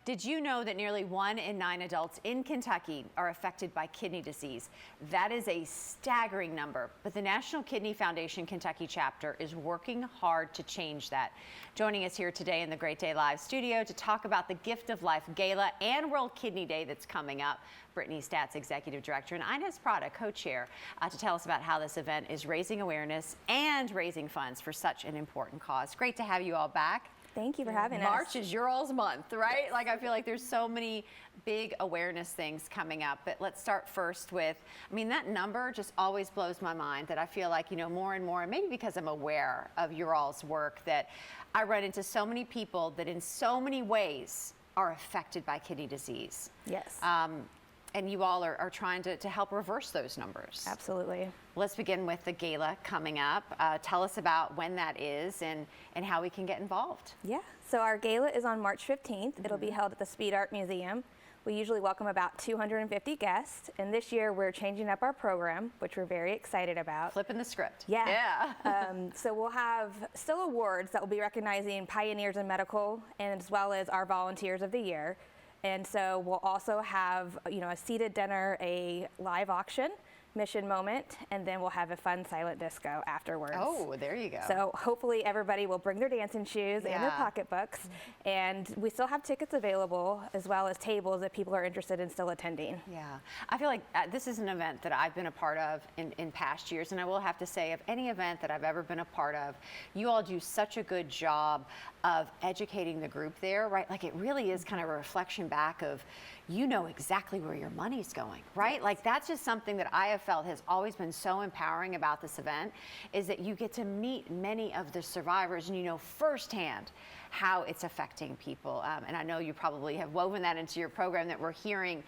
Did you know that nearly 1 in 9 adults in Kentucky are affected by kidney disease? That is a staggering number, but the National Kidney Foundation Kentucky chapter is working hard to change that. Joining us here today in the Great Day Live studio to talk about the Gift of Life Gala and World Kidney Day that's coming up, Brittany Statz, Executive Director, and Inez Prada, Co-Chair, to tell us about how this event is raising awareness and raising funds for such an important cause. Great to have you all back. Thank you for having us. March is your all's month, right? Like, I feel like there's so many big awareness things coming up. But let's start first with, I mean, that number just always blows my mind, that I feel like, you know, more and more, and maybe because I'm aware of your all's work, that I run into so many people that in so many ways are affected by kidney disease. Yes. And you all are trying to help reverse those numbers. Absolutely. Let's begin with the gala coming up. Tell us about when that is and how we can get involved. Yeah, so our gala is on March 15th. It'll be held at the Speed Art Museum. We usually welcome about 250 guests, and this year we're changing up our program, which we're very excited about. Flipping the script. Yeah. So we'll have still awards that will be recognizing pioneers in medical, and as well as our volunteers of the year. And so we'll also have, you know, a seated dinner, a live auction, mission moment, and then we'll have a fun silent disco afterwards. Oh, there you go. So hopefully everybody will bring their dancing shoes and their pocketbooks. And we still have tickets available, as well as tables if people are interested in still attending. Yeah, I feel like this is an event that I've been a part of in past years, and I will have to say, of any event that I've ever been a part of, you all do such a good job of educating the group there, right? Like, it really is kind of a reflection back of, you know exactly where your money's going, right? Yes. Like, that's just something that I have felt has always been so empowering about this event, is that you get to meet many of the survivors and you know firsthand how it's affecting people. And I know you probably have woven that into your program, that we're hearing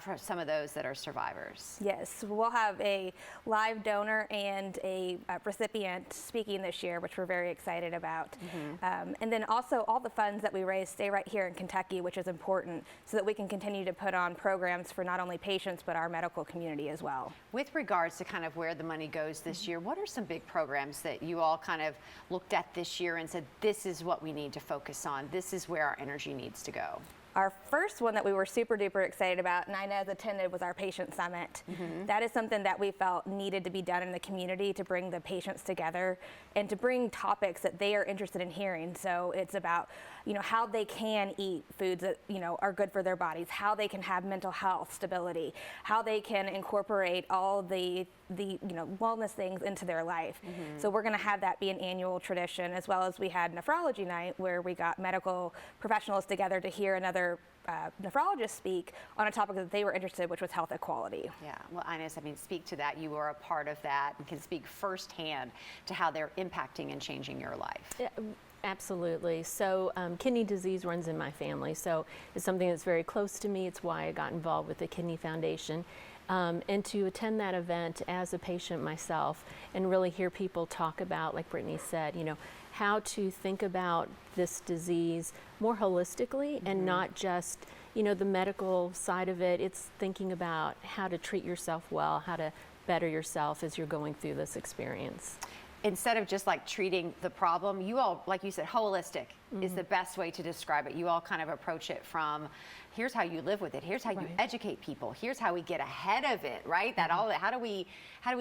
from some of those that are survivors. Yes, we'll have a live donor and a recipient speaking this year, which we're very excited about. And then also all the funds that we raise stay right here in Kentucky, which is important, so that we can continue to put on programs for not only patients, but our medical community as well. With regards to kind of where the money goes this year, what are some big programs that you all kind of looked at this year and said, this is what we need to focus on, this is where our energy needs to go? Our first one that we were super duper excited about, and Inez attended, was our patient summit. That is something that we felt needed to be done in the community to bring the patients together and to bring topics that they are interested in hearing. So it's about, you know, how they can eat foods that, you know, are good for their bodies, how they can have mental health stability, how they can incorporate all the you know, wellness things into their life. So we're going to have that be an annual tradition, as well as we had nephrology night, where we got medical professionals together to hear another nephrologists speak on a topic that they were interested in, which was health equality. Yeah, well, Inez, I mean, speak to that. You are a part of that and can speak firsthand to how they're impacting and changing your life. Yeah, absolutely. So kidney disease runs in my family, so it's something that's very close to me. It's why I got involved with the Kidney Foundation. And to attend that event as a patient myself and really hear people talk about, like Brittany said, you know, how to think about this disease more holistically and not just, you know, the medical side of it. It's thinking about how to treat yourself well, how to better yourself as you're going through this experience. Instead of just like treating the problem, you all, like you said, holistic is the best way to describe it. You all kind of approach it from, here's how you live with it, here's how you educate people, here's how we get ahead of it, right? That all that, how do we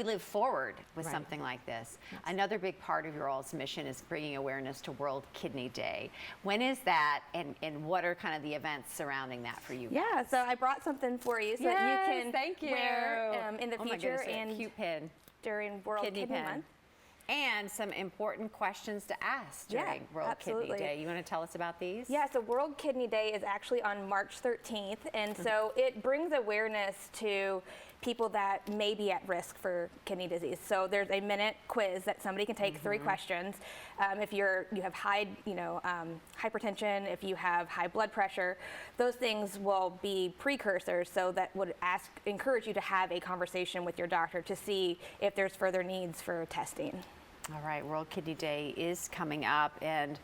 live forward with something like this? Yes. Another big part of your all's mission is bringing awareness to World Kidney Day. When is that, and what are kind of the events surrounding that for you guys? Yeah, so I brought something for you so that you can wear in the future, and cute pin during World Kidney Month. And some important questions to ask during World Kidney Day. You want to tell us about these? Yeah, so World Kidney Day is actually on March 13th, and so it brings awareness to people that may be at risk for kidney disease. So there's a minute quiz that somebody can take, 3 questions. If you have high, hypertension, if you have high blood pressure, those things will be precursors. So that would encourage you to have a conversation with your doctor to see if there's further needs for testing. All right, World Kidney Day is coming up, and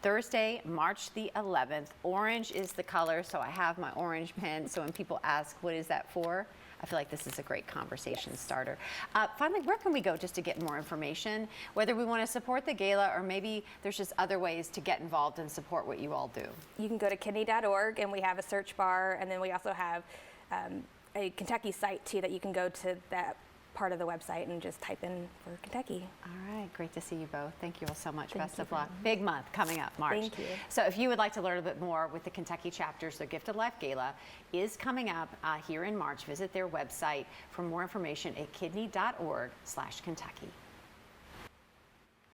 Thursday, March the 11th. Orange is the color, so I have my orange pen. So when people ask, what is that for? I feel like this is a great conversation starter. Finally, where can we go just to get more information? Whether we want to support the gala or maybe there's just other ways to get involved and support what you all do. You can go to kidney.org, and we have a search bar, and then we also have a Kentucky site too that you can go to that part of the website and just type in for Kentucky. All right, great to see you both. Thank you all so much. Thank Best you of for luck. having Big month coming up, March. Thank you. So if you would like to learn a bit more with the Kentucky chapters, their Gift of Life Gala is coming up here in March. Visit their website for more information at kidney.org/Kentucky.